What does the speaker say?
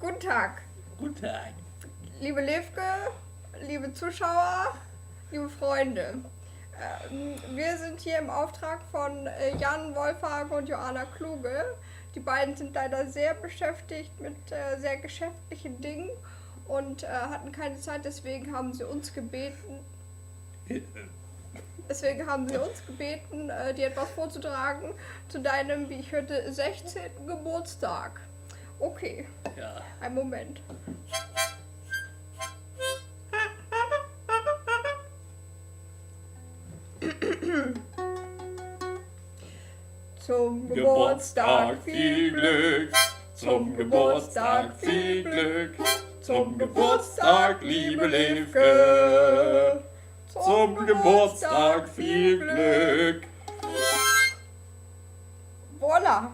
Guten Tag, Guten Tag. liebe Levke, liebe Zuschauer, liebe Freunde. Wir sind hier im Auftrag von Jan Wolfhage und Joanna Kluge. Die beiden sind leider sehr beschäftigt mit sehr geschäftlichen Dingen und hatten keine Zeit, deswegen haben sie uns gebeten, dir etwas vorzutragen zu deinem, wie ich hörte, 16. Geburtstag. Okay, Ja. einen Moment. Zum Geburtstag viel Glück, zum Geburtstag viel Glück, zum Geburtstag, liebe Levke, Zum Geburtstag viel Glück. Voila!